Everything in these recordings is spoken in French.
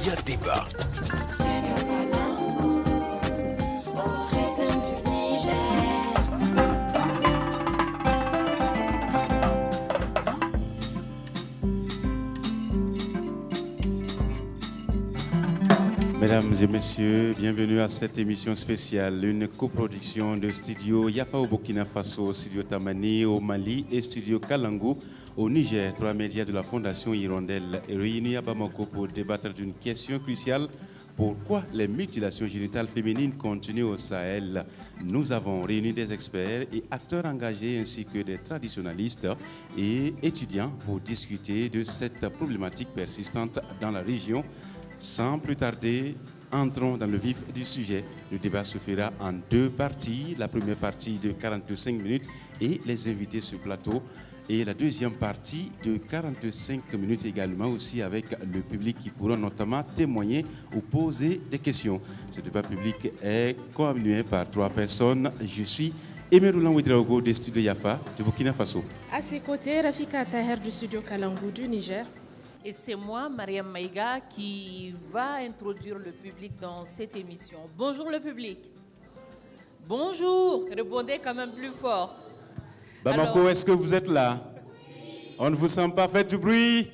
y a débat. Mesdames et messieurs, bienvenue à cette émission spéciale, une coproduction de Studio Yafa au Burkina Faso, Studio Tamani au Mali et Studio Kalangu au Niger. Trois médias de la Fondation Hirondelle réunis à Bamako pour débattre d'une question cruciale. Pourquoi les mutilations génitales féminines continuent au Sahel? Nous avons réuni des experts et acteurs engagés ainsi que des traditionalistes et étudiants pour discuter de cette problématique persistante dans la région. Sans plus tarder, entrons dans le vif du sujet. Le débat se fera en deux parties. La première partie de 45 minutes et les invités sur plateau. Et la deuxième partie de 45 minutes également aussi avec le public qui pourra notamment témoigner ou poser des questions. Ce débat public est coanimé par trois personnes. Je suis Aimé Roulan Ouedraogo des studios Yafa de Burkina Faso. À ses côtés, Rafika Taher du studio Kalangu du Niger. Et c'est moi, Mariam Maïga, qui va introduire le public dans cette émission. Bonjour le public. Bonjour. Répondez quand même plus fort. Bamako, est-ce que vous êtes là? On ne vous sent pas, faites du bruit.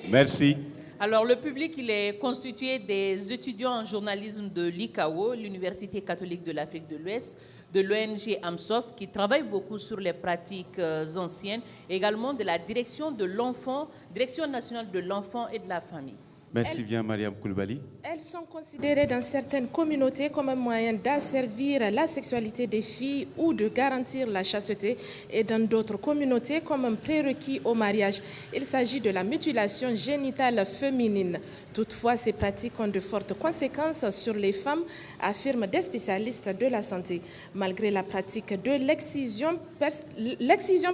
Merci. Alors le public, il est constitué des étudiants en journalisme de l'ICAO, l'Université catholique de l'Afrique de l'Ouest, de l'ONG AMSOF, qui travaille beaucoup sur les pratiques anciennes, également de la Direction nationale de l'enfant et de la famille. Merci bien, Mariam Koulibaly. Elles sont considérées dans certaines communautés comme un moyen d'asservir la sexualité des filles ou de garantir la chasteté, et dans d'autres communautés comme un prérequis au mariage. Il s'agit de la mutilation génitale féminine. Toutefois, ces pratiques ont de fortes conséquences sur les femmes, affirment des spécialistes de la santé. Malgré la pratique de l'excision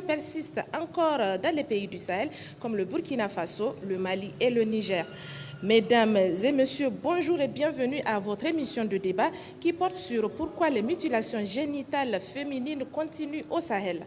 persiste encore dans les pays du Sahel, comme le Burkina Faso, le Mali et le Niger. Mesdames et messieurs, bonjour et bienvenue à votre émission de débat qui porte sur pourquoi les mutilations génitales féminines continuent au Sahel.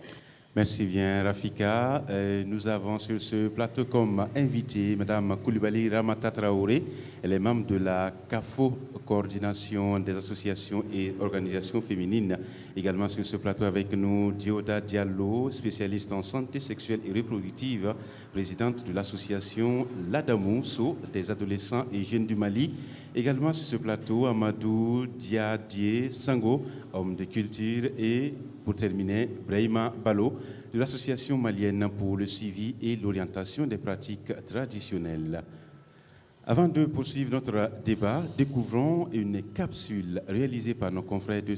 Merci bien, Rafika. Nous avons sur ce plateau comme invité Mme Koulibaly Ramata Traoré. Elle est membre de la CAFO, Coordination des associations et organisations féminines. Également sur ce plateau avec nous, Dioda Diallo, spécialiste en santé sexuelle et reproductive, présidente de l'association Ladamousso des adolescents et jeunes du Mali. Également sur ce plateau, Amadou Diadier Sango, homme de culture, et pour terminer, Brahima Balo, de l'Association malienne pour le suivi et l'orientation des pratiques traditionnelles. Avant de poursuivre notre débat, découvrons une capsule réalisée par nos confrères de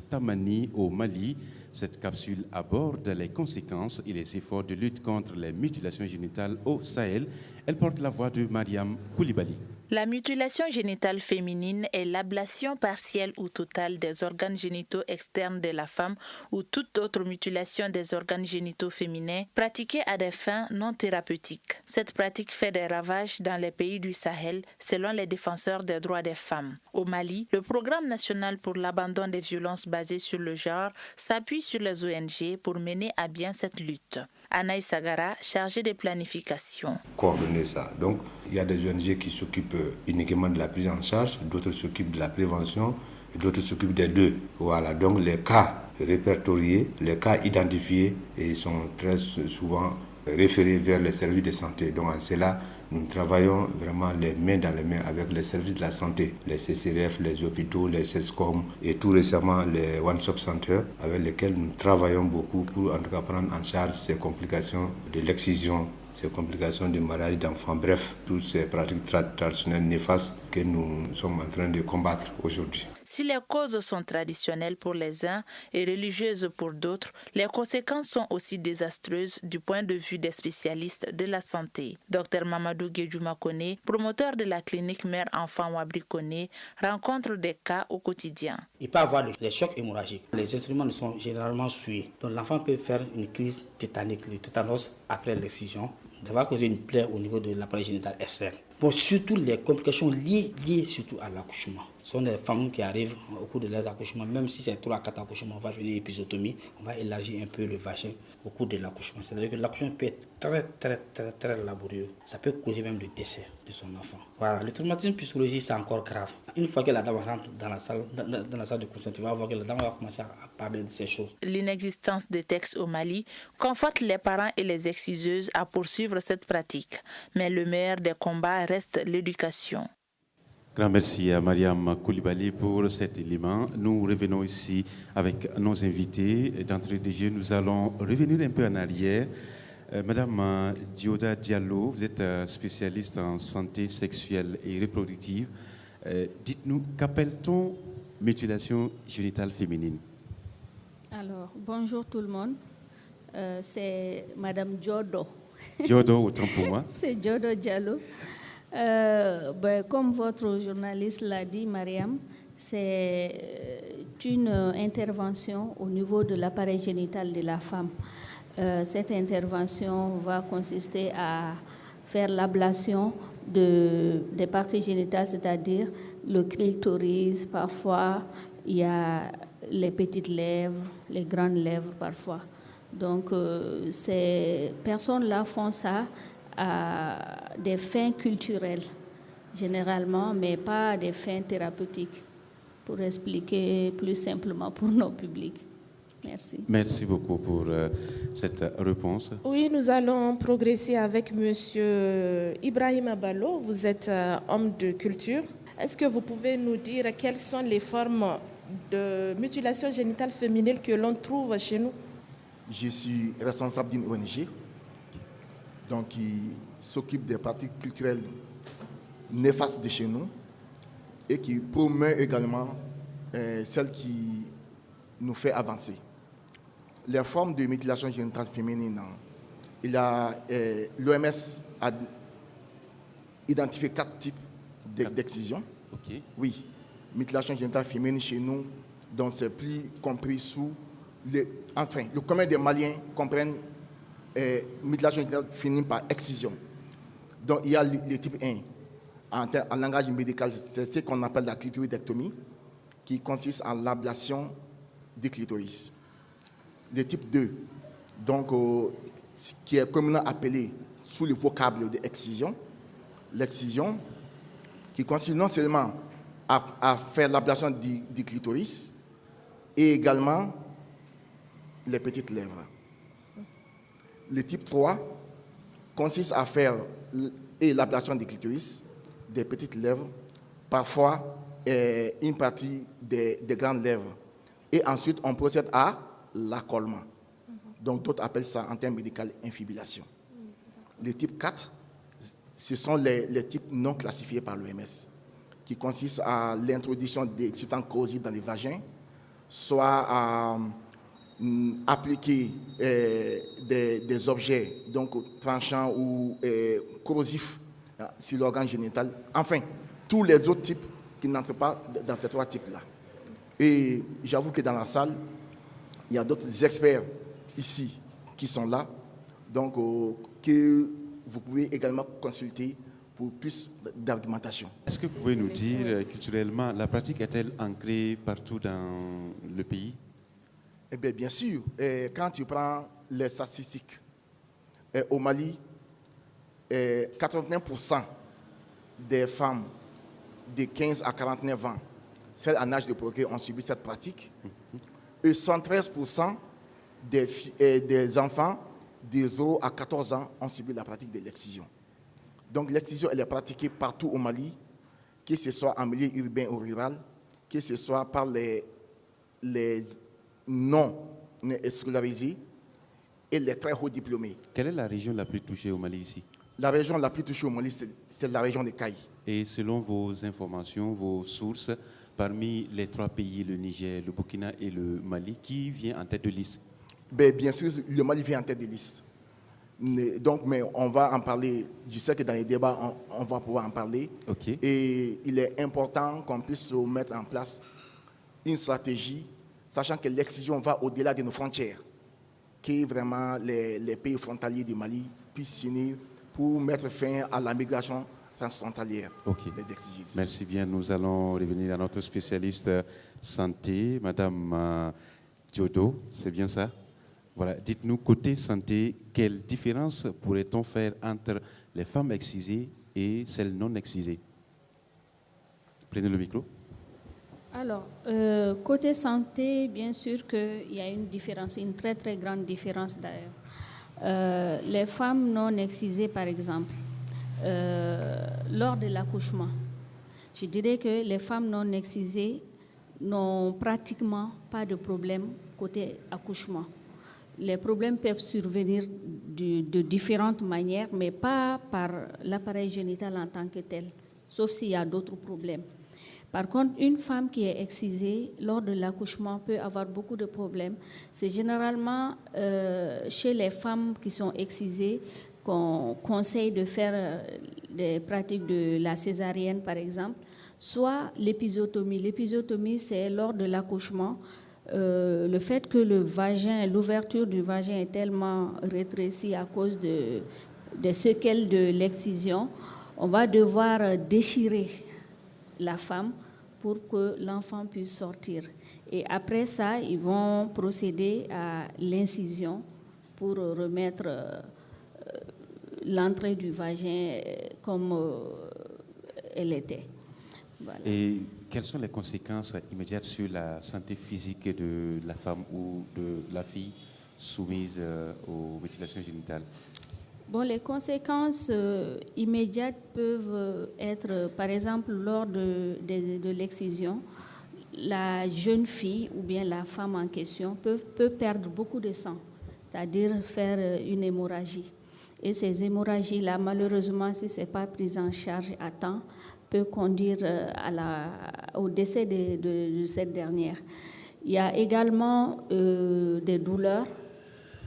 Tamani au Mali. Cette capsule aborde les conséquences et les efforts de lutte contre les mutilations génitales au Sahel. Elle porte la voix de Mariam Koulibaly. La mutilation génitale féminine est l'ablation partielle ou totale des organes génitaux externes de la femme ou toute autre mutilation des organes génitaux féminins pratiquée à des fins non thérapeutiques. Cette pratique fait des ravages dans les pays du Sahel selon les défenseurs des droits des femmes. Au Mali, le Programme national pour l'abandon des violences basées sur le genre s'appuie sur les ONG pour mener à bien cette lutte. Anaïs Sagara, chargée de planification. Coordonner ça. Donc, il y a des ONG qui s'occupent uniquement de la prise en charge, d'autres s'occupent de la prévention et d'autres s'occupent des deux. Voilà, donc les cas répertoriés, les cas identifiés et sont très souvent référés vers les services de santé. Donc, en cela, nous travaillons vraiment les mains dans les mains avec les services de la santé, les CCRF, les hôpitaux, les CESCOM et tout récemment les One Stop Center avec lesquels nous travaillons beaucoup pour en tout cas prendre en charge ces complications de l'excision, ces complications du mariage d'enfants, bref, toutes ces pratiques traditionnelles néfastes que nous sommes en train de combattre aujourd'hui. Si les causes sont traditionnelles pour les uns et religieuses pour d'autres, les conséquences sont aussi désastreuses du point de vue des spécialistes de la santé. Dr Mamadou Guedjoumakone, promoteur de la clinique mère-enfant Wabrikone, rencontre des cas au quotidien. Il peut y avoir les chocs hémorragiques. Les instruments sont généralement souillés. Donc l'enfant peut faire une crise tétanique, le tétanos après l'excision. Ça va causer une plaie au niveau de l'appareil génital externe. Bon, surtout les complications liées surtout à l'accouchement. Ce sont des femmes qui arrivent au cours de leurs accouchements, même si c'est 3 à 4 accouchements, on va venir épisiotomie, on va élargir un peu le vagin au cours de l'accouchement. C'est-à-dire que l'accouchement peut être très laborieux. Ça peut causer même le décès de son enfant. Voilà, le traumatisme psychologique, c'est encore grave. Une fois que la dame rentre dans la salle de conscience, tu vas voir que la dame va commencer à parler de ces choses. L'inexistence de textes au Mali conforte les parents et les exciseuses à poursuivre cette pratique. Mais le meilleur des combats reste l'éducation. Grand merci à Mariam Koulibaly pour cet élément. Nous revenons ici avec nos invités. D'entrée de jeu, nous allons revenir un peu en arrière. Madame Dioda Diallo, vous êtes spécialiste en santé sexuelle et reproductive. Dites-nous, qu'appelle-t-on mutilation génitale féminine? Alors, bonjour tout le monde. C'est Madame Diodo. Diodo, autant pour moi. C'est Diodo Diallo. Comme votre journaliste l'a dit, Mariam, c'est une intervention au niveau de l'appareil génital de la femme. Cette intervention va consister à faire l'ablation des parties génitales, c'est-à-dire le clitoris, parfois il y a les petites lèvres, les grandes lèvres parfois. Donc ces personnes-là font ça à des fins culturelles, généralement, mais pas des fins thérapeutiques, pour expliquer plus simplement pour nos publics. Merci. Merci beaucoup pour cette réponse. Oui, nous allons progresser avec Monsieur Ibrahim Abalo. Vous êtes homme de culture. Est-ce que vous pouvez nous dire quelles sont les formes de mutilation génitale féminine que l'on trouve chez nous? Je suis responsable d'une ONG donc, qui s'occupe des pratiques culturelles néfastes de chez nous et qui promeut également celles qui nous fait avancer. Les formes de mutilation génitale féminine, l'OMS a identifié 4 types d'excision. Okay. Oui, mutilation génitale féminine chez nous, donc c'est plus compris sous le commun des Maliens comprennent mutilation génitale féminine par excision. Donc il y a le type 1, en langage médical, c'est ce qu'on appelle la clitoridectomie, qui consiste en l'ablation du clitoris. Le type 2, donc, qui est communément appelé sous le vocable de excision, l'excision, qui consiste non seulement à faire l'ablation du clitoris, et également les petites lèvres. Le type 3 consiste à faire l'ablation du clitoris, des petites lèvres, parfois une partie des grandes lèvres. Et ensuite, on procède à l'accolement. Donc, d'autres appellent ça en termes médicaux infibulation. Le type 4, ce sont les types non classifiés par l'OMS, qui consistent à l'introduction des substances corrosives dans les vagins, soit à appliquer des objets donc, tranchants ou corrosifs sur l'organe génital. Enfin, tous les autres types qui n'entrent pas dans ces 3 types-là. Et j'avoue que dans la salle, il y a d'autres experts ici qui sont là, donc que vous pouvez également consulter pour plus d'argumentation. Est-ce que vous pouvez nous dire, culturellement, la pratique est-elle ancrée partout dans le pays? Eh bien sûr, quand tu prends les statistiques, au Mali, 89% des femmes de 15 à 49 ans, celles en âge de procréer, ont subi cette pratique. Et 113% des enfants de 0 à 14 ans ont subi la pratique de l'excision. Donc l'excision, elle est pratiquée partout au Mali, que ce soit en milieu urbain ou rural, que ce soit par les non scolarisés et les très hauts diplômés. Quelle est la région la plus touchée au Mali ici? La région la plus touchée au Mali, c'est la région de Caille. Et selon vos informations, vos sources, parmi les 3 pays, le Niger, le Burkina et le Mali, qui vient en tête de liste? Bien sûr, le Mali vient en tête de liste. Donc, mais on va en parler. Je sais que dans les débats, on va pouvoir en parler. Okay. Et il est important qu'on puisse mettre en place une stratégie, sachant que l'excision va au-delà de nos frontières, que vraiment les pays frontaliers du Mali puissent s'unir pour mettre fin à la migration transfrontalière des exigences. Merci bien. Nous allons revenir à notre spécialiste santé, Madame Diodo, c'est bien ça? Voilà. Dites-nous, côté santé, quelle différence pourrait-on faire entre les femmes excisées et celles non excisées? Prenez le micro. Alors, côté santé, bien sûr qu'il y a une différence, une très très grande différence d'ailleurs. Les femmes non excisées, par exemple, lors de l'accouchement, je dirais que les femmes non excisées n'ont pratiquement pas de problème côté accouchement. Les problèmes peuvent survenir de différentes manières, mais pas par l'appareil génital en tant que tel, sauf s'il y a d'autres problèmes. Par contre, une femme qui est excisée lors de l'accouchement peut avoir beaucoup de problèmes. C'est généralement chez les femmes qui sont excisées qu'on conseille de faire des pratiques de la césarienne, par exemple, soit l'épisiotomie. L'épisiotomie, c'est lors de l'accouchement. Le fait que l'ouverture du vagin est tellement rétrécie à cause des séquelles de l'excision, on va devoir déchirer la femme pour que l'enfant puisse sortir. Et après ça, ils vont procéder à l'incision pour remettre l'entrée du vagin comme elle était. Voilà. Et quelles sont les conséquences immédiates sur la santé physique de la femme ou de la fille soumise aux mutilations génitales? Bon, les conséquences immédiates peuvent être, par exemple, lors de l'excision, la jeune fille ou bien la femme en question peut perdre beaucoup de sang, c'est-à-dire faire une hémorragie. Et ces hémorragies-là, malheureusement, si ce n'est pas pris en charge à temps, peut conduire au décès de cette dernière. Il y a également des douleurs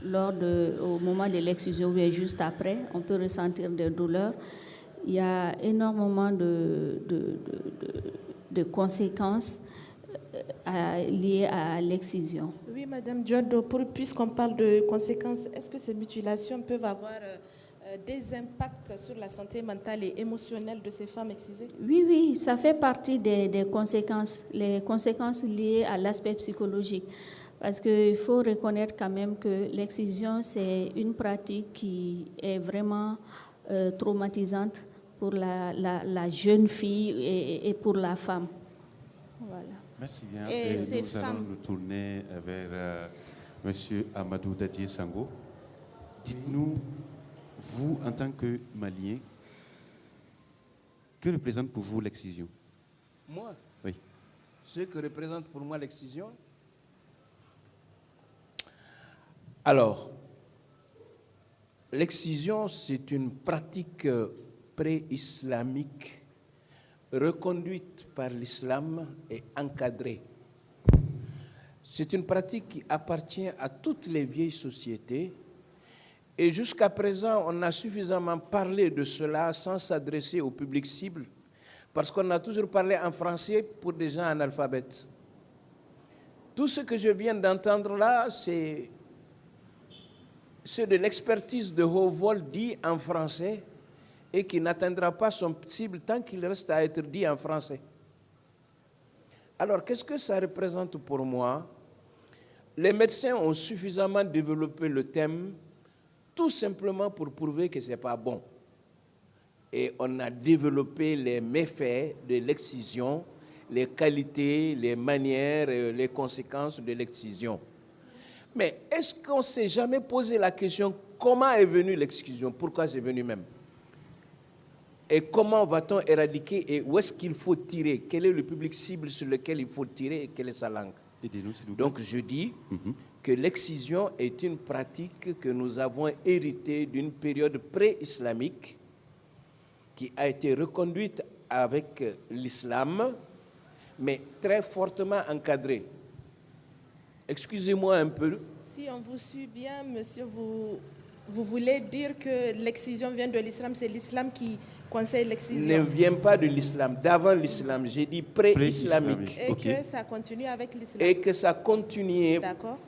au moment de l'excision ou juste après. On peut ressentir des douleurs. Il y a énormément de conséquences liées à l'excision. Oui, Madame Diodo, puisqu'on parle de conséquences, est-ce que ces mutilations peuvent avoir des impacts sur la santé mentale et émotionnelle de ces femmes excisées? Oui, ça fait partie des conséquences, les conséquences liées à l'aspect psychologique. Parce qu'il faut reconnaître quand même que l'excision, c'est une pratique qui est vraiment traumatisante pour la jeune fille et pour la femme. Voilà. Merci bien. Et nous allons nous tourner vers M. Amadou Dadié Sango. Dites-nous, vous, en tant que Malien, que représente pour vous l'excision? Moi? Oui. Ce que représente pour moi l'excision? Alors, l'excision, c'est une pratique pré-islamique reconduite par l'islam et encadrée. C'est une pratique qui appartient à toutes les vieilles sociétés et jusqu'à présent, on a suffisamment parlé de cela sans s'adresser au public cible parce qu'on a toujours parlé en français pour des gens analphabètes. Tout ce que je viens d'entendre là, c'est de l'expertise de haut vol dit en français et qui n'atteindra pas son cible tant qu'il reste à être dit en français. Alors, qu'est-ce que ça représente pour moi? Les médecins ont suffisamment développé le thème tout simplement pour prouver que ce n'est pas bon. Et on a développé les méfaits de l'excision, les qualités, les manières, les conséquences de l'excision. Mais est-ce qu'on ne s'est jamais posé la question comment est venue l'excision? Pourquoi c'est venu même? Et comment va-t-on éradiquer et où est-ce qu'il faut tirer? Quel est le public cible sur lequel il faut tirer et quelle est sa langue? Donc je dis que l'excision est une pratique que nous avons héritée d'une période pré-islamique qui a été reconduite avec l'islam, mais très fortement encadrée. Excusez-moi un peu. Si on vous suit bien, monsieur, vous voulez dire que l'excision vient de l'islam, c'est l'islam qui conseille l'excision? Ne vient pas de l'islam, d'avant l'islam, j'ai dit pré-islamique. Et que ça continue avec l'islam? Et que ça continue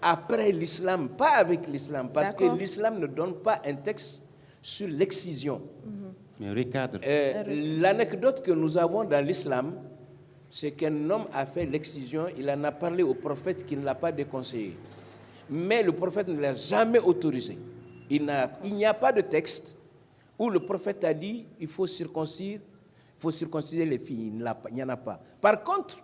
après l'islam, pas avec l'islam, parce que l'islam ne donne pas un texte sur l'excision. Mais recadre. L'anecdote que nous avons dans l'islam, c'est qu'un homme a fait l'excision, il en a parlé au prophète qui ne l'a pas déconseillé. Mais le prophète ne l'a jamais autorisé. Il n'y a pas de texte où le prophète a dit il faut circonciser les filles. Il n'y en a pas. Par contre,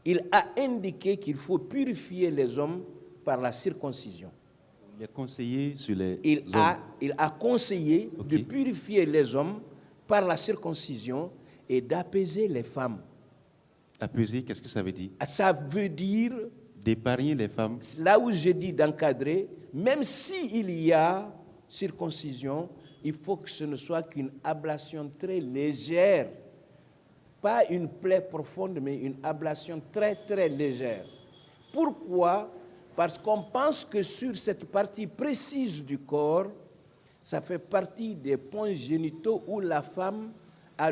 il a indiqué qu'il faut purifier les hommes par la circoncision. Il a conseillé sur les hommes. Il a conseillé de purifier les hommes par la circoncision et d'apaiser les femmes. Apaiser, qu'est-ce que ça veut dire? Ça veut dire d'épargner les femmes. Là où j'ai dit d'encadrer, même s'il y a circoncision, il faut que ce ne soit qu'une ablation très légère. Pas une plaie profonde, mais une ablation très très légère. Pourquoi? Parce qu'on pense que sur cette partie précise du corps, ça fait partie des points génitaux où la femme a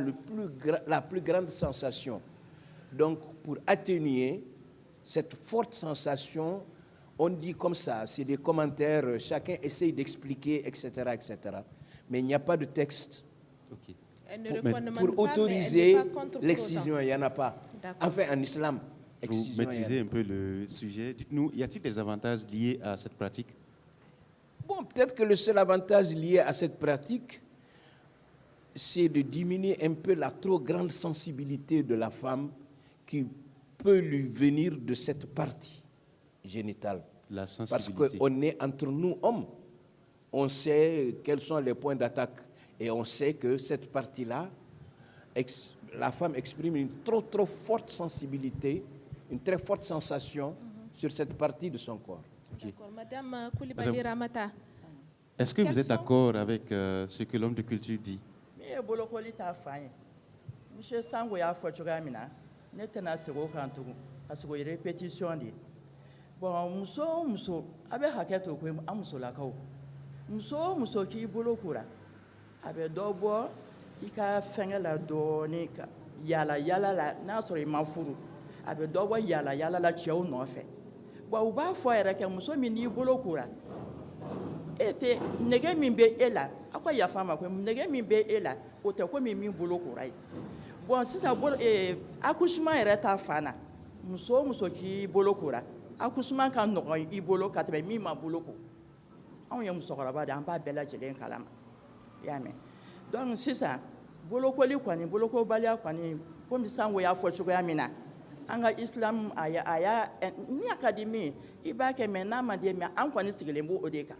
la plus grande sensation. Donc, pour atténuer cette forte sensation, on dit comme ça, c'est des commentaires, chacun essaye d'expliquer, etc., etc. Mais il n'y a pas de texte. Pour autoriser l'excision, il n'y en a pas. Enfin, en islam. Vous maîtrisez un peu le sujet. Dites-nous, y a-t-il des avantages liés à cette pratique? Bon, peut-être que le seul avantage lié à cette pratique, c'est de diminuer un peu la trop grande sensibilité de la femme qui peut lui venir de cette partie génitale. La sensibilité. Parce qu'on est entre nous hommes. On sait quels sont les points d'attaque. Et on sait que cette partie-là, la femme exprime une trop forte sensibilité, une très forte sensation sur cette partie de son corps. D'accord. Madame Koulibaly Ramata. Est-ce que vous êtes d'accord avec ce que l'homme de culture dit? Monsieur Sango y'a fait chogamina, n'était sego kantou, à ce que répétition dit. Bon, muso, avec haketo, amuso la kao. Muso qui bolokura. Avec dobo, il a fait la donika, yala la, n'a sur les mafuru. Avec dobo, yala la chiao non fait. Bon, ou bas fois, il y a muso mini bolokura. Ete nege min be ela akwa ya fama ko nege min be ela o te ko min bolo kurai bon sisa bolo accouchement yɛrɛ ta fana muso ki bolo kora accouchement kan nɔgɔ I bolo ka tɛmɛ min ma bolo ko anw ye musokɔrɔba de an b'a bɛɛ lajɛlen kalama I y'a mɛn donc sisan bolokoli kɔni bolokobaliya kɔni komi Sango y'a fɔ cogoya min na an ka islam a y'a ni a ka di min I b'a kɛ mɛ n'a ma di mɛ an kɔni sigilen b'o de kan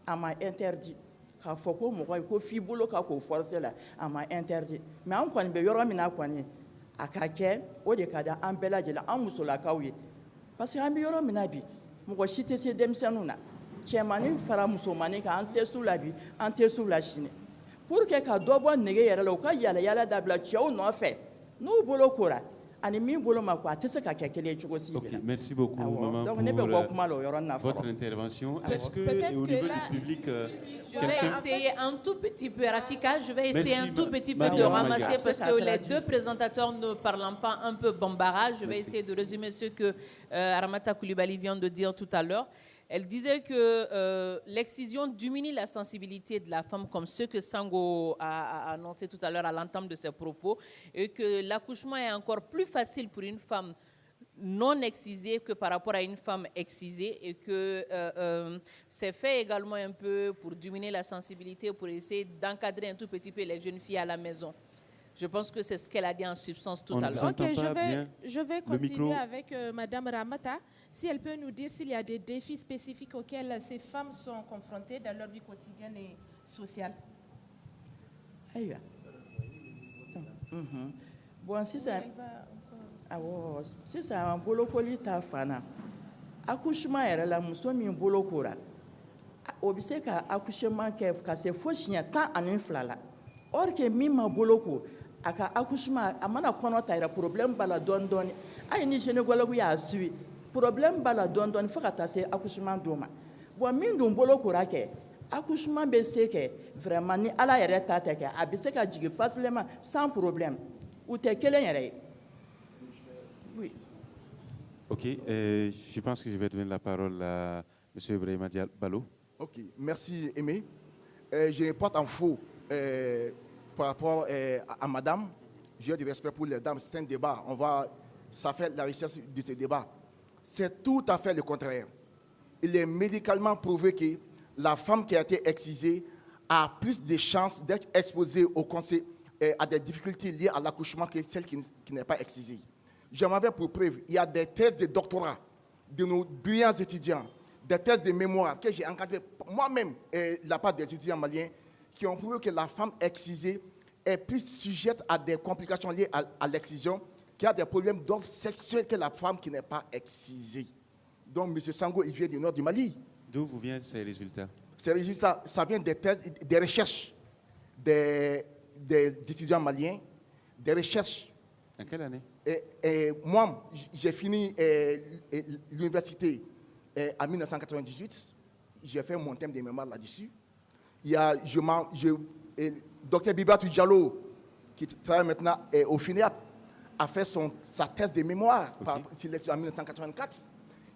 a ma interdit k'a fɔ ko mɔgɔ ko f'i bolo ka k'o forcer la a ma interdit mais an kɔni bɛ yɔrɔ min na kɔni a ka kɛ o de ka di an bɛɛ lajɛlen an musolakaw ye parce que an bɛ yɔrɔ min na bi mɔgɔ si tɛ se denmisɛnninw na cɛmannin fara musomannin kan an tɛ s'u la bi an tɛ s'u la sini pour que ka dɔ bɔ nege yɛrɛ la u ka yala yala dabila cɛw nɔfɛ n'u bolo kora ani min bolo ma ko a tɛ se ka kɛ kelen cogo si de la. Merci beaucoup, maman, donc ne bɛ bɔ kuma la o yɔrɔ na votre intervention. Est-ce que au niveau du public, je vais essayer un tout petit peu, Rafika, je vais essayer un tout petit peu de ramasser parce que les deux présentateurs ne parlant pas un peu bambara, je vais essayer de résumer ce que Ramata Koulibaly vient de dire tout à l'heure. Elle disait que l'excision diminue la sensibilité de la femme, comme ce que Sango a annoncé tout à l'heure à l'entame de ses propos, et que l'accouchement est encore plus facile pour une femme non excisée que par rapport à une femme excisée, et que c'est fait également un peu pour diminuer la sensibilité, pour essayer d'encadrer un tout petit peu les jeunes filles à la maison. Je pense que c'est ce qu'elle a dit en substance tout à l'heure. Ok, je vais continuer avec Madame Ramata. Si elle peut nous dire s'il y a des défis spécifiques auxquels ces femmes sont confrontées dans leur vie quotidienne et sociale. Bon, si ça... sisan bolokoli ta fana accouchement yɛrɛ la muso min bolokora o bɛ se ka accouchement kɛ ka se fo siɲɛ 12 la or que min ma boloko a ka accouchement a mana kɔnɔ ta yɛrɛ problème b'a la dɔɔni dɔɔni hali ni gynécologue y'a suivi problème b'a la dɔɔni dɔɔni fo ka taa se accouchement dɔ ma bon min dun bolokora kɛ accouchement bɛ se kɛ vraiment ni Ala yɛrɛ ta tɛ kɛ a bɛ se ka jigin facilement sans problème u tɛ kelen yɛrɛ ye. Oui. Ok, je pense que je vais donner la parole à M. Ibrahima Balo. Ok, merci Aimé. je ne porte en faux par rapport à madame. J'ai du respect pour les dames, c'est un débat. Ça fait la richesse de ce débat. C'est tout à fait le contraire. Il est médicalement prouvé que la femme qui a été excisée a plus de chances d'être exposée à des difficultés liées à l'accouchement que celle qui n'est pas excisée. J'en avais pour preuve, il y a des thèses de doctorat de nos brillants étudiants, des thèses de mémoire que j'ai encadrées moi-même de la part des étudiants maliens qui ont prouvé que la femme excisée est plus sujette à des complications liées à l'excision, qui a des problèmes d'ordre sexuel que la femme qui n'est pas excisée. Donc, M. Sango, il vient du nord du Mali. D'où vous viennent ces résultats? Ces résultats, ça vient des thèses, des recherches des étudiants maliens, des recherches. En quelle année? Moi, j'ai fini l'université en 1998. J'ai fait mon thème de mémoire là-dessus. Il y a Dr Bibatou Diallo, qui travaille maintenant au FINEAP, a fait sa thèse de mémoire en 1984.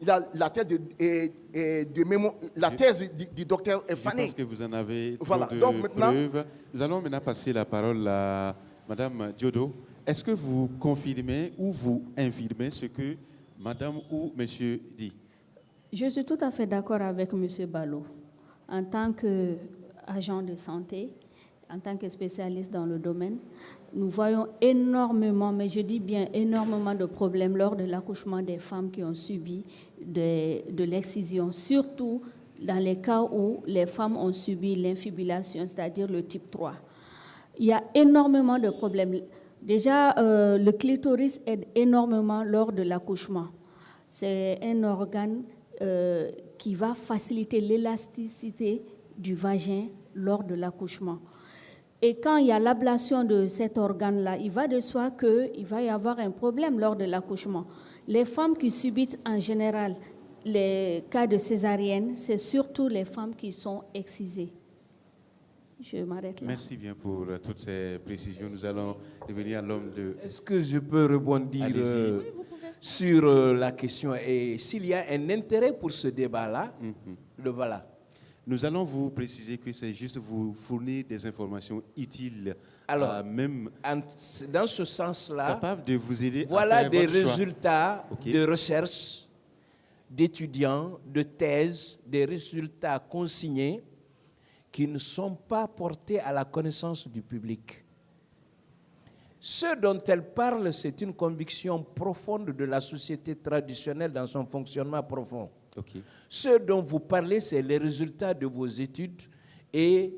Il a la thèse du docteur Fané. Je pense que vous en avez trop voilà. de Donc, maintenant, preuves. Nous allons maintenant passer la parole à Madame Diodo. Est-ce que vous confirmez ou vous infirmez ce que Madame ou Monsieur dit? Je suis tout à fait d'accord avec Monsieur Balo. En tant qu'agent de santé, en tant que spécialiste dans le domaine, nous voyons énormément, mais je dis bien énormément de problèmes lors de l'accouchement des femmes qui ont subi de l'excision, surtout dans les cas où les femmes ont subi l'infibulation, c'est-à-dire le type 3. Il y a énormément de problèmes. Déjà, le clitoris aide énormément lors de l'accouchement. C'est un organe qui va faciliter l'élasticité du vagin lors de l'accouchement. Et quand il y a l'ablation de cet organe-là, il va de soi qu'il va y avoir un problème lors de l'accouchement. Les femmes qui subissent en général les cas de césarienne, c'est surtout les femmes qui sont excisées. Je m'arrête là. Merci bien pour toutes ces précisions. Nous allons revenir à l'homme de... Est-ce que je peux rebondir sur la question? Et s'il y a un intérêt pour ce débat-là, le voilà. Nous allons vous préciser que c'est juste vous fournir des informations utiles. Alors, même dans ce sens-là, capable de vous aider voilà à faire des votre résultats choix. de recherche, d'étudiants, de thèses, des résultats consignés qui ne sont pas portés à la connaissance du public. Ce dont elle parle, c'est une conviction profonde de la société traditionnelle dans son fonctionnement profond. Okay. Ce dont vous parlez, c'est les résultats de vos études et,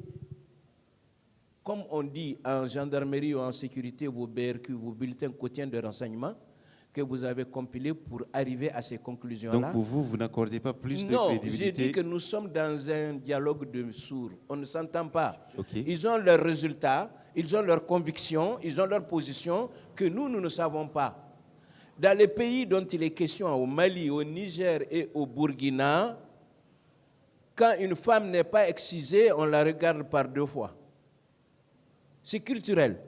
comme on dit en gendarmerie ou en sécurité, vos BRQ, vos bulletins quotidiens de renseignement, que vous avez compilés pour arriver à ces conclusions-là. Donc pour vous, vous n'accordez pas plus de crédibilité? Non, j'ai dit que nous sommes dans un dialogue de sourds. On ne s'entend pas. Okay. Ils ont leurs résultats, ils ont leurs convictions, ils ont leurs positions que nous ne savons pas. Dans les pays dont il est question, au Mali, au Niger et au Burkina, quand une femme n'est pas excisée, on la regarde par deux fois. C'est culturel.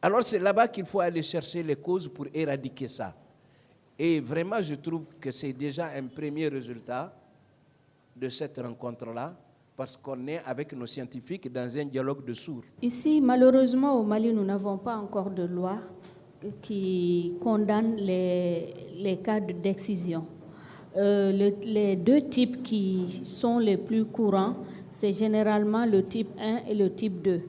Alors c'est là-bas qu'il faut aller chercher les causes pour éradiquer ça. Et vraiment, je trouve que c'est déjà un premier résultat de cette rencontre-là, parce qu'on est avec nos scientifiques dans un dialogue de sourds. Ici, malheureusement, au Mali, nous n'avons pas encore de loi qui condamne les cas d'excision. Les deux types qui sont les plus courants, c'est généralement le type 1 et le type 2.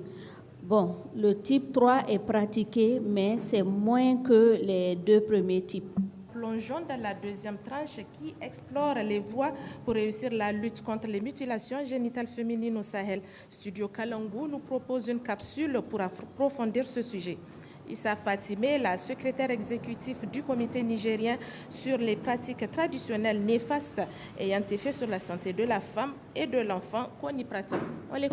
Bon, le type 3 est pratiqué, mais c'est moins que les deux premiers types. Plongeons dans la deuxième tranche qui explore les voies pour réussir la lutte contre les mutilations génitales féminines au Sahel. Studio Kalangu nous propose une capsule pour approfondir ce sujet. Issa Fatimé, la secrétaire exécutive du comité nigérien sur les pratiques traditionnelles néfastes ayant effet sur la santé de la femme et de l'enfant, Koniprata.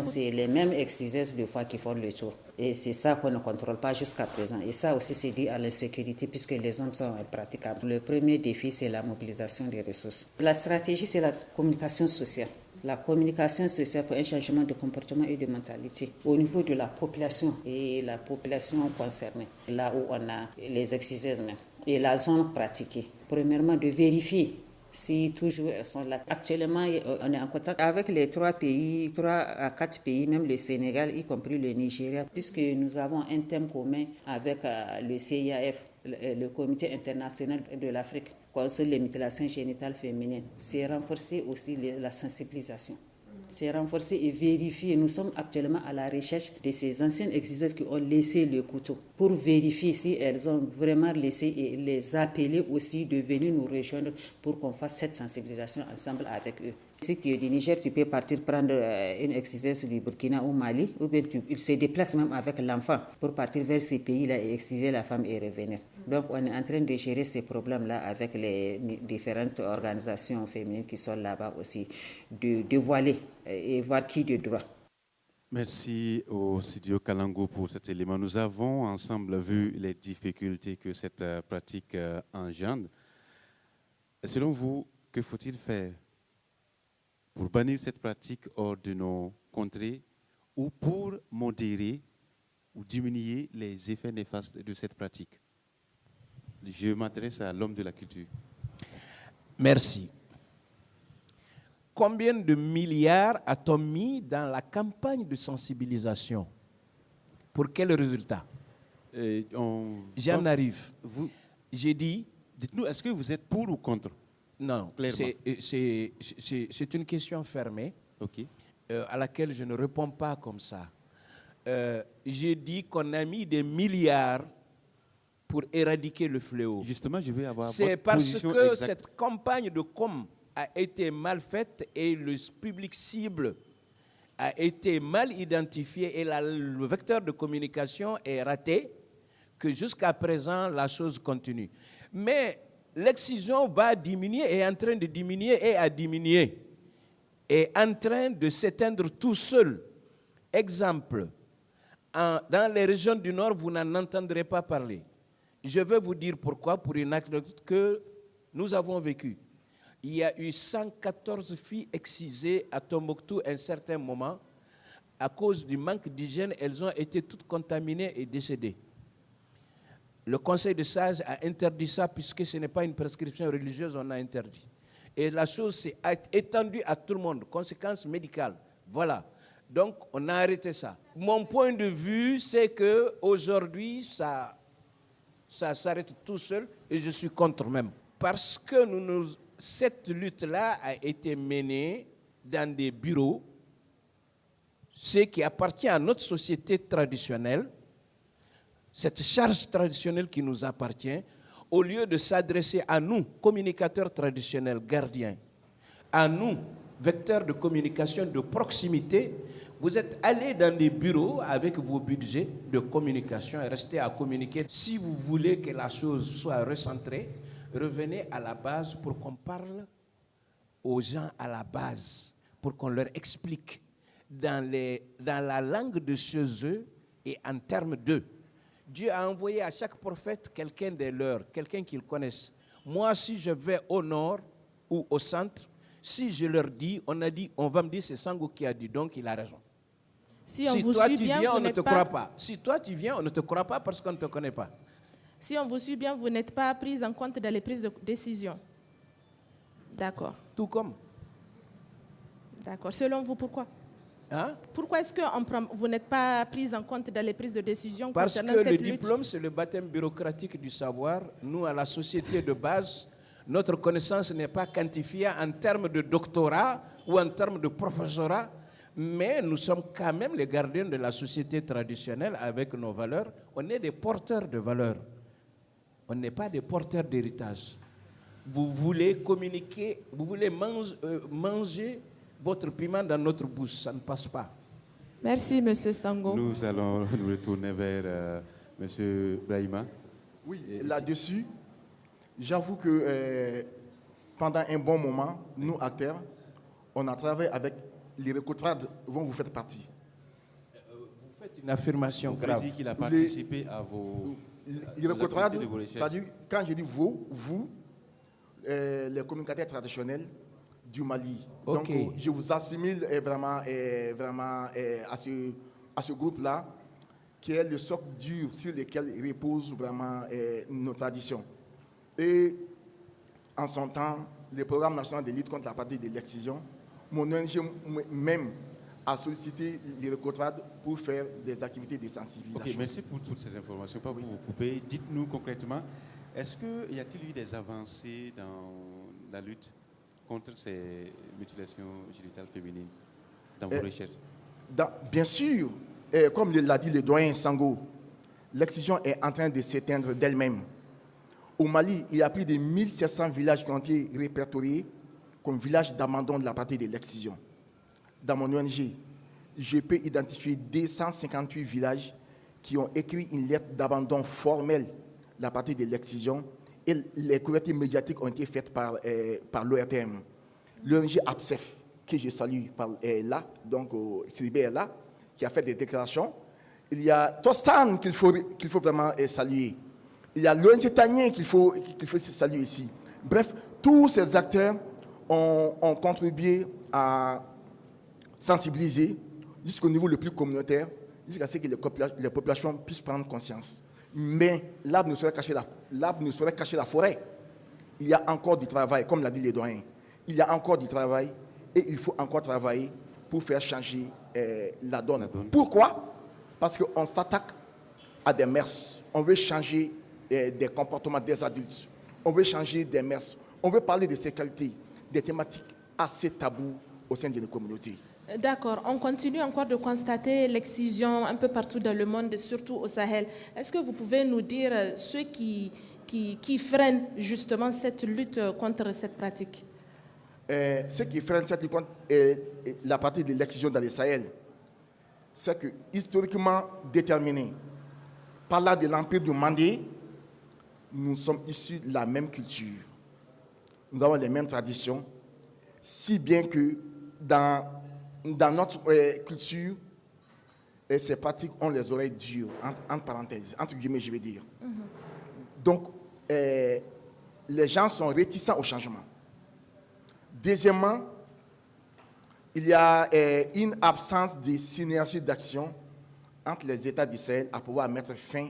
C'est les mêmes exciseuses de fois qui font le tour. Et c'est ça qu'on ne contrôle pas jusqu'à présent. Et ça aussi, c'est lié à l'insécurité puisque les hommes sont impraticables. Le premier défi, c'est la mobilisation des ressources. La stratégie, c'est la communication sociale. La communication sociale pour un changement de comportement et de mentalité au niveau de la population et la population concernée, là où on a les exciseuses même, et la zone pratiquée. Premièrement, de vérifier si toujours elles sont là. Actuellement, on est en contact avec les 3 à 4 pays, même le Sénégal, y compris le Nigeria, puisque nous avons un thème commun avec le CIAF, le Comité international de l'Afrique, contre les mutilations génitales féminines. C'est renforcer aussi la sensibilisation. C'est renforcer et vérifier. Nous sommes actuellement à la recherche de ces anciennes exigeuses qui ont laissé le couteau pour vérifier si elles ont vraiment laissé et les appeler aussi de venir nous rejoindre pour qu'on fasse cette sensibilisation ensemble avec eux. Si tu es du Niger, tu peux partir prendre une exciseuse du Burkina ou Mali, ou bien il se déplace même avec l'enfant pour partir vers ces pays-là et exciser la femme et revenir. Donc on est en train de gérer ces problèmes-là avec les différentes organisations féminines qui sont là-bas aussi, de dévoiler et voir qui de droit. Merci au studio Kalangu pour cet élément. Nous avons ensemble vu les difficultés que cette pratique engendre. Selon vous, que faut-il faire pour bannir cette pratique hors de nos contrées ou pour modérer ou diminuer les effets néfastes de cette pratique? Je m'adresse à l'homme de la culture. Merci. Combien de milliards a-t-on mis dans la campagne de sensibilisation? Pour quel résultat? J'en arrive. J'ai dit... Dites-nous, est-ce que vous êtes pour ou contre? Non, c'est une question fermée, à laquelle je ne réponds pas comme ça. J'ai dit qu'on a mis des milliards pour éradiquer le fléau. Justement, je vais avoir C'est votre parce position que exacte. cette campagne de com a été mal faite et le public cible a été mal identifié et le vecteur de communication est raté, que jusqu'à présent, la chose continue. Mais l'excision va diminuer, est en train de diminuer et a diminué, est en train de s'éteindre tout seul. Exemple, dans les régions du Nord, vous n'en entendrez pas parler. Je vais vous dire pourquoi, pour une anecdote que nous avons vécue. Il y a eu 114 filles excisées à Tombouctou à un certain moment. À cause du manque d'hygiène, elles ont été toutes contaminées et décédées. Le Conseil de sages a interdit ça puisque ce n'est pas une prescription religieuse, on a interdit. Et la chose s'est étendue à tout le monde, conséquences médicales. Voilà. Donc, on a arrêté ça. Mon point de vue, c'est qu'aujourd'hui, ça s'arrête tout seul et je suis contre même. Parce que cette lutte-là a été menée dans des bureaux, ce qui appartient à notre société traditionnelle, cette charge traditionnelle qui nous appartient, au lieu de s'adresser à nous, communicateurs traditionnels, gardiens, à nous, vecteurs de communication de proximité, vous êtes allés dans des bureaux avec vos budgets de communication et restez à communiquer. Si vous voulez que la chose soit recentrée, revenez à la base pour qu'on parle aux gens à la base, pour qu'on leur explique dans la langue de chez eux et en termes d'eux. Dieu a envoyé à chaque prophète quelqu'un des leurs, quelqu'un qu'ils connaissent. Moi, si je vais au nord ou au centre, si je leur dis, on va me dire c'est Sango qui a dit, donc il a raison. Si toi tu viens, on ne te croit pas. Si toi tu viens, on ne te croit pas parce qu'on ne te connaît pas. Si on vous suit bien, vous n'êtes pas prise en compte dans les prises de décision. D'accord. Tout comme. D'accord. Selon vous, pourquoi? Hein? Pourquoi est-ce que vous n'êtes pas prise en compte dans les prises de décision concernant cette lutte? Parce cette que le diplôme, c'est le baptême bureaucratique du savoir. Nous, à la société de base, notre connaissance n'est pas quantifiée en termes de doctorat ou en termes de professorat, mais nous sommes quand même les gardiens de la société traditionnelle avec nos valeurs. On est des porteurs de valeurs. On n'est pas des porteurs d'héritage. Vous voulez communiquer, vous voulez manger votre piment dans notre bouche, ça ne passe pas. Merci, M. Sango. Nous allons nous retourner vers M. Brahima. Oui, là-dessus, j'avoue que pendant un bon moment, nous, acteurs, on a travaillé avec les recotrades dont vous faites partie. Vous faites une affirmation grave. Vous dites qu'il a participé à vos... Les recotrades, c'est-à-dire, quand je dis vous, les communicateurs traditionnels du Mali. Okay. Donc, je vous assimile vraiment à ce groupe-là, qui est le socle dur sur lequel repose vraiment nos traditions. Et en son temps, le programme national de lutte contre la pratique de l'excision, mon ONG même a sollicité les rectorates pour faire des activités de sensibilisation. Ok, merci pour toutes ces informations. Pas pour vous couper. Dites-nous concrètement, y a-t-il eu des avancées dans la lutte contre ces mutilations génitales féminines dans vos recherches? Bien sûr, comme l'a dit le doyen Sango, l'excision est en train de s'éteindre d'elle-même. Au Mali, il y a plus de 1700 villages qui ont été répertoriés comme villages d'abandon de la pratique de l'excision. Dans mon ONG, je peux identifier 258 villages qui ont écrit une lettre d'abandon formelle de la pratique de l'excision et les couvertures médiatiques ont été faites par l'ORTM. L'ONG APSEF, que je salue là, donc Sidibé est là, qui a fait des déclarations. Il y a Tostan qu'il faut vraiment saluer. Il y a l'ONG Tanien qu'il faut saluer ici. Bref, tous ces acteurs ont contribué à sensibiliser jusqu'au niveau le plus communautaire, jusqu'à ce que les populations puissent prendre conscience. Mais l'arbre ne saurait cacher la forêt. Il y a encore du travail, comme l'a dit les doyens. Il y a encore du travail et il faut encore travailler pour faire changer la donne. Pourquoi? Parce qu'on s'attaque à des mœurs. On veut changer des comportements des adultes. On veut changer des mœurs. On veut parler de sexualité, des thématiques assez taboues au sein de nos communautés. D'accord. On continue encore de constater l'excision un peu partout dans le monde, surtout au Sahel. Est-ce que vous pouvez nous dire ce qui freine justement cette lutte contre cette pratique? Ce qui freine cette lutte contre la pratique de l'excision dans le Sahel, c'est que, historiquement déterminé, par là de l'empire du Mandé, nous sommes issus de la même culture. Nous avons les mêmes traditions, si bien que dans notre culture, ces pratiques ont les oreilles dures, entre parenthèses, entre guillemets, je vais dire. Donc, les gens sont réticents au changement. Deuxièmement, il y a une absence de synergie d'action entre les États du Sahel à pouvoir mettre fin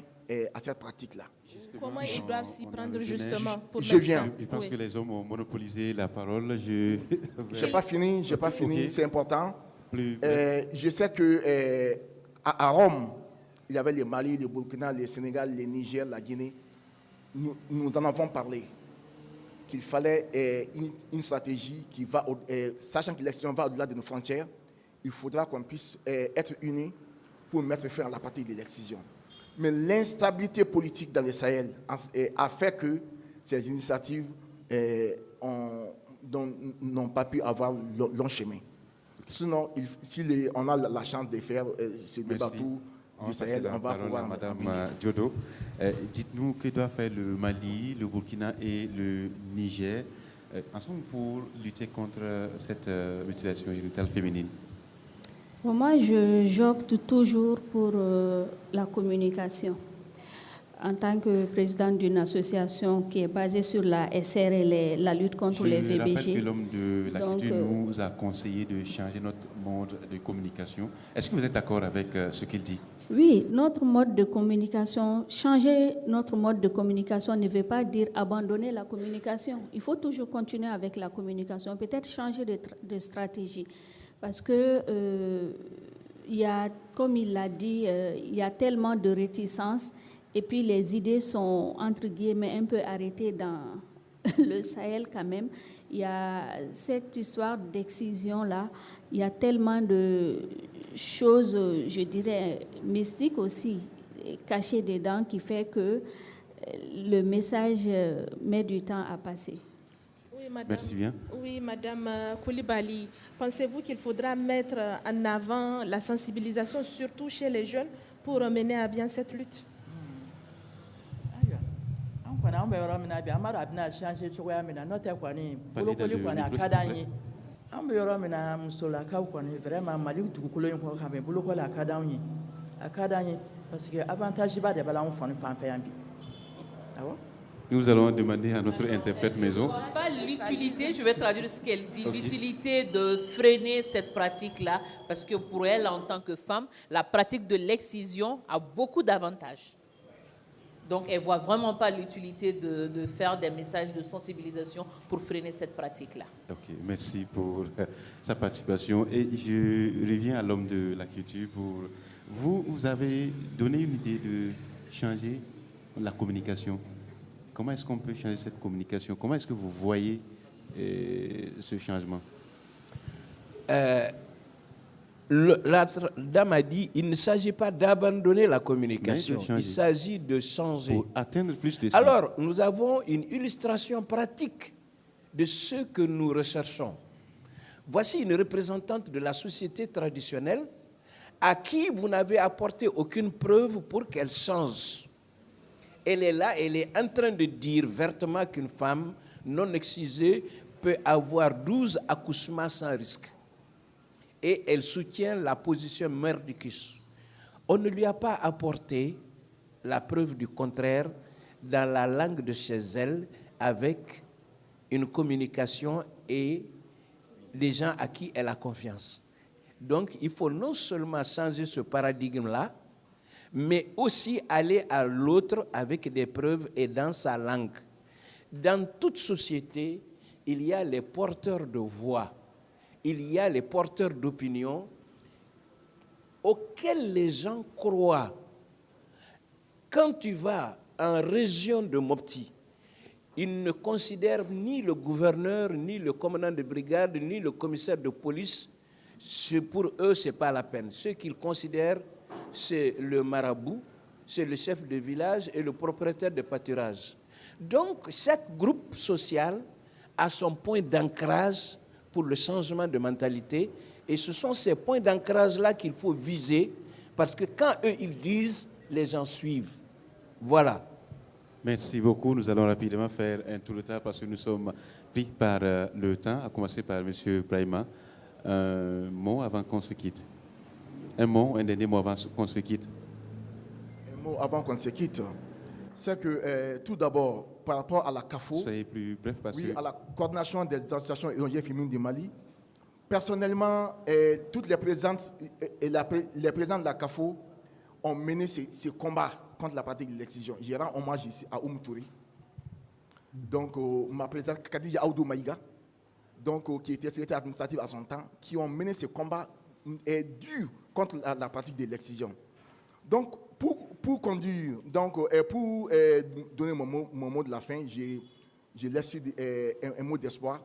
à cette pratique-là. Comment ils doivent s'y prendre justement pour Je viens. Je pense que les hommes ont monopolisé la parole. Je n'ai pas fini, okay. C'est important. Je sais que à Rome, il y avait le Mali, le Burkina, le Sénégal, le Niger, la Guinée. Nous en avons parlé. Qu'il fallait une stratégie qui va, sachant que l'excision va au-delà de nos frontières, il faudra qu'on puisse être unis pour mettre fin à la pratique de l'excision. Mais l'instabilité politique dans le Sahel a fait que ces initiatives n'ont pas pu avoir long chemin. Sinon, si on a la chance de faire ce débat tout du Sahel, on va pouvoir... Madame Diodo, dites-nous que doit faire le Mali, le Burkina et le Niger ensemble pour lutter contre cette mutilation génitale féminine? Moi, j'opte toujours pour la communication. En tant que présidente d'une association qui est basée sur la SR et la lutte contre les VBG. Je rappelle que l'homme de la culture nous a conseillé de changer notre mode de communication. Est-ce que vous êtes d'accord avec ce qu'il dit? Oui, notre mode de communication, changer notre mode de communication ne veut pas dire abandonner la communication. Il faut toujours continuer avec la communication, peut-être changer de stratégie. Parce que, comme il l'a dit, il y a tellement de réticences et puis les idées sont, entre guillemets, un peu arrêtées dans le Sahel quand même. Il y a cette histoire d'excision-là, il y a tellement de choses, je dirais, mystiques aussi, cachées dedans, qui fait que le message met du temps à passer. Oui, madame. Merci bien. Oui, madame Koulibaly, pensez-vous qu'il faudra mettre en avant la sensibilisation, surtout chez les jeunes, pour mener à bien cette lutte? Nous allons demander à notre interprète maison. Pas l'utilité, je vais traduire ce qu'elle dit, l'utilité de freiner cette pratique-là, parce que pour elle, en tant que femme, la pratique de l'excision a beaucoup d'avantages. Donc, elle ne voit vraiment pas l'utilité de faire des messages de sensibilisation pour freiner cette pratique-là. Ok, merci pour sa participation. Et je reviens à l'homme de la culture. Vous avez donné une idée de changer la communication. Comment est-ce qu'on peut changer cette communication? Comment est-ce que vous voyez ce changement? La dame a dit il ne s'agit pas d'abandonner la communication, il s'agit de changer. Pour atteindre plus de Alors, nous avons une illustration pratique de ce que nous recherchons. Voici une représentante de la société traditionnelle à qui vous n'avez apporté aucune preuve pour qu'elle change. Elle est là, elle est en train de dire vertement qu'une femme non excisée peut avoir 12 accouchements sans risque. Et elle soutient la position merdicus. On ne lui a pas apporté la preuve du contraire dans la langue de chez elle avec une communication et des gens à qui elle a confiance. Donc, il faut non seulement changer ce paradigme-là, mais aussi aller à l'autre avec des preuves et dans sa langue. Dans toute société, il y a les porteurs de voix. Il y a les porteurs d'opinion auxquels les gens croient. Quand tu vas en région de Mopti, ils ne considèrent ni le gouverneur, ni le commandant de brigade, ni le commissaire de police. Pour eux, ce n'est pas la peine. Ce qu'ils considèrent, c'est le marabout, c'est le chef de village et le propriétaire de pâturage. Donc, chaque groupe social a son point d'ancrage pour le changement de mentalité. Et ce sont ces points d'ancrage-là qu'il faut viser, parce que quand eux, ils disent, les gens suivent. Voilà. Merci beaucoup. Nous allons rapidement faire un tour de table parce que nous sommes pris par le temps, à commencer par M. Brahima. Un mot avant qu'on se quitte. Un dernier mot avant qu'on se quitte. Un mot avant qu'on se quitte. C'est que tout d'abord, par rapport à la CAFO, soyez plus bref parce que... à la coordination des associations érogènes féminines du Mali, personnellement, toutes les présidentes et les présidents de la CAFO ont mené ces combats contre la pratique de l'excision. Je rends hommage ici à Oum Touré, donc ma présidente Kadija Aoudou Maïga, donc, qui était secrétaire administrative à son temps, qui ont mené ce combat dur contre la pratique de l'excision. Donc, pour conduire, donc, pour donner mon mot de la fin, j'ai laissé un mot d'espoir.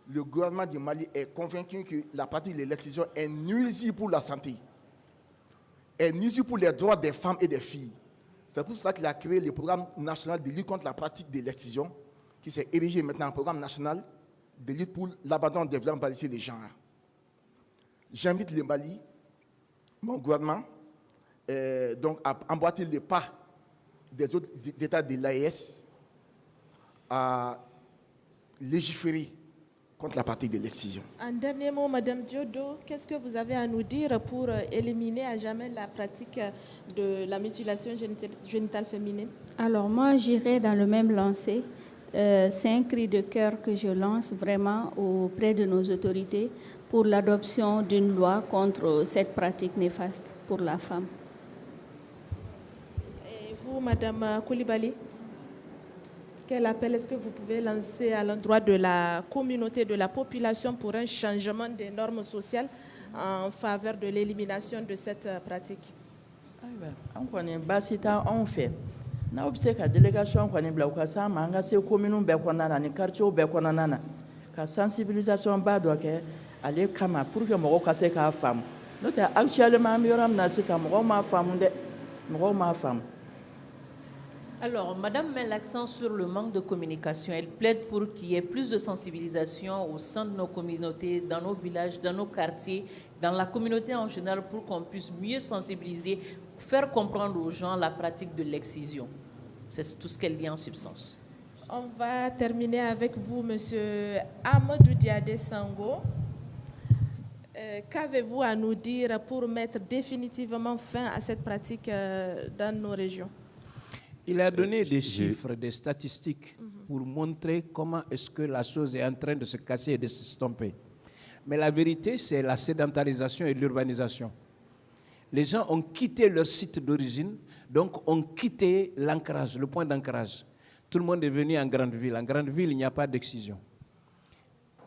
Le gouvernement du Mali est convaincu que la pratique de l'excision est nuisible pour la santé, est nuisible pour les droits des femmes et des filles. C'est pour cela qu'il a créé le programme national de lutte contre la pratique de l'excision, qui s'est érigé maintenant en programme national de lutte pour l'abandon des violences basées sur les genres. J'invite le Mali, mon gouvernement, donc à emboîter les pas des autres États de l'AES à légiférer contre la pratique de l'excision. Un dernier mot, Madame Diodo, qu'est-ce que vous avez à nous dire pour éliminer à jamais la pratique de la mutilation génitale féminine? Alors moi, j'irai dans le même lancer. C'est un cri de cœur que je lance vraiment auprès de nos autorités pour l'adoption d'une loi contre cette pratique néfaste pour la femme. Et vous, Madame Koulibaly, quel appel est-ce que vous pouvez lancer à l'endroit de la communauté, de la population pour un changement des normes sociales en faveur de l'élimination de cette pratique? N'a bɛ se ka délégation kɔni bila u ka s'an ma an ka se communes bɛɛ kɔnɔna na ni quartiers bɛɛ kɔnɔna na ka sensibilisation ba dɔ kɛ ale kama pour que mɔgɔw ka se k'a faamu n'o tɛ actuellement an bɛ yɔrɔ min na sisan mɔgɔw m'a faamu dɛ mɔgɔw m'a faamu. Alors, Madame met l'accent sur le manque de communication. Elle plaide pour qu'il y ait plus de sensibilisation au sein de nos communautés, dans nos villages, dans nos quartiers, dans la communauté en général, pour qu'on puisse mieux sensibiliser, faire comprendre aux gens la pratique de l'excision. C'est tout ce qu'elle dit en substance. On va terminer avec vous, Monsieur Amadou Diadé Sango. Qu'avez-vous à nous dire pour mettre définitivement fin à cette pratique dans nos régions? Il a donné des chiffres, des statistiques pour montrer comment est-ce que la chose est en train de se casser et de s'estomper. Mais la vérité, c'est la sédentarisation et l'urbanisation. Les gens ont quitté leur site d'origine, Donc, on quittait l'ancrage, le point d'ancrage. Tout le monde est venu en grande ville. En grande ville, il n'y a pas d'excision.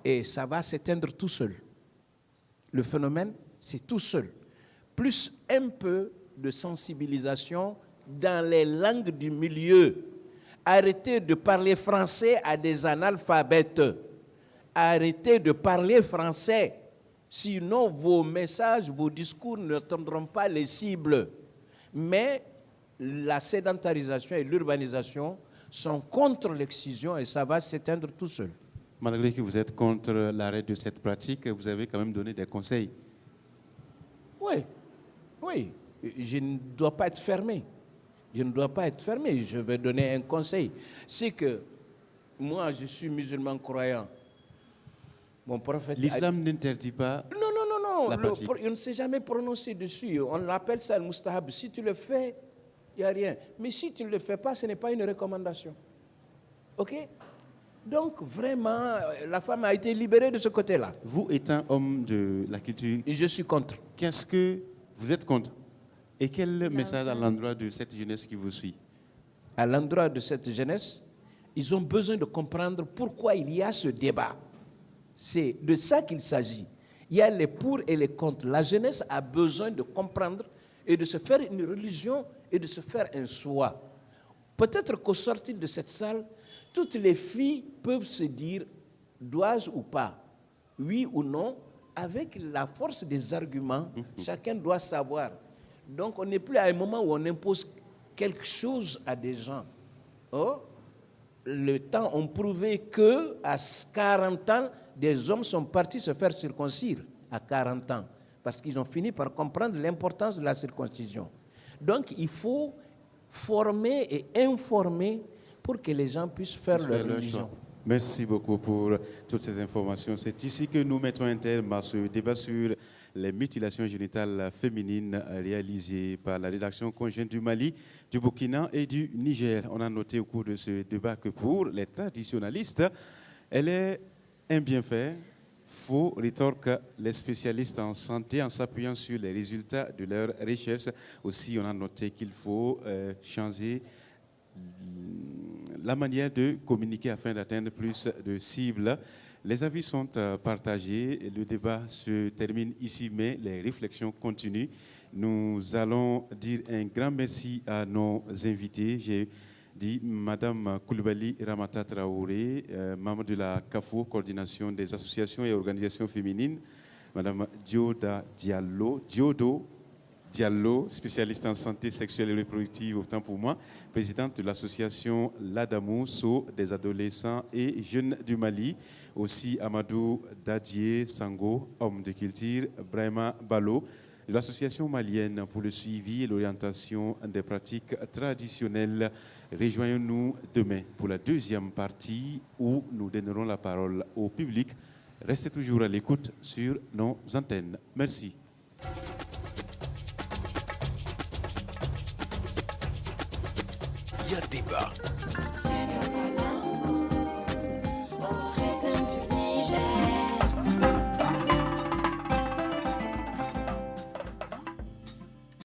Et ça va s'éteindre tout seul. Le phénomène, c'est tout seul. Plus un peu de sensibilisation dans les langues du milieu. Arrêtez de parler français à des analphabètes. Arrêtez de parler français. Sinon, vos messages, vos discours n'atteindront pas les cibles. Mais la sédentarisation et l'urbanisation sont contre l'excision et ça va s'éteindre tout seul. Malgré que vous êtes contre l'arrêt de cette pratique, vous avez quand même donné des conseils. Oui. Je ne dois pas être fermé. Je vais donner un conseil. C'est que moi, je suis musulman croyant. Mon prophète. L'islam n'interdit pas. Non. Il ne s'est jamais prononcé dessus. On l'appelle ça le mustahab. Si tu le fais, il n'y a rien. Mais si tu ne le fais pas, ce n'est pas une recommandation. OK? Donc, vraiment, la femme a été libérée de ce côté-là. Vous êtes un homme de la culture. Et je suis contre. Qu'est-ce que vous êtes contre? Et quel message à l'endroit de cette jeunesse qui vous suit? À l'endroit de cette jeunesse, ils ont besoin de comprendre pourquoi il y a ce débat. C'est de ça qu'il s'agit. Il y a les pour et les contre. La jeunesse a besoin de comprendre et de se faire une religion et de se faire un soi. Peut-être qu'au sortir de cette salle, toutes les filles peuvent se dire dois-je ou pas, oui ou non, avec la force des arguments. Chacun doit savoir. Donc on n'est plus à un moment où on impose quelque chose à des gens. Le temps ont prouvé que à 40 ans, des hommes sont partis se faire circoncire à 40 ans parce qu'ils ont fini par comprendre l'importance de la circoncision. Donc il faut former et informer pour que les gens puissent faire leur religion. Merci beaucoup pour toutes ces informations. C'est ici que nous mettons un terme à ce débat sur les mutilations génitales féminines réalisées par la rédaction conjointe du Mali, du Burkina et du Niger. On a noté au cours de ce débat que pour les traditionalistes, elle est un bienfait. Faux, rétorquent les spécialistes en santé en s'appuyant sur les résultats de leurs recherches. Aussi, on a noté qu'il faut changer la manière de communiquer afin d'atteindre plus de cibles. Les avis sont partagés. Le débat se termine ici, mais les réflexions continuent. Nous allons dire un grand merci à nos invités. J'ai dit Madame Koulibaly Ramata Traoré, membre de la CAFO, coordination des associations et organisations féminines. Madame Diodo Diallo, spécialiste en santé sexuelle et reproductive, autant pour moi, présidente de l'association Ladamousso des adolescents et jeunes du Mali. Aussi Amadou Dadié Sango, homme de culture, Brahima Balo, de l'association malienne pour le suivi et l'orientation des pratiques traditionnelles. Rejoignons-nous demain pour la deuxième partie où nous donnerons la parole au public. Restez toujours à l'écoute sur nos antennes. Merci. Il y a débat.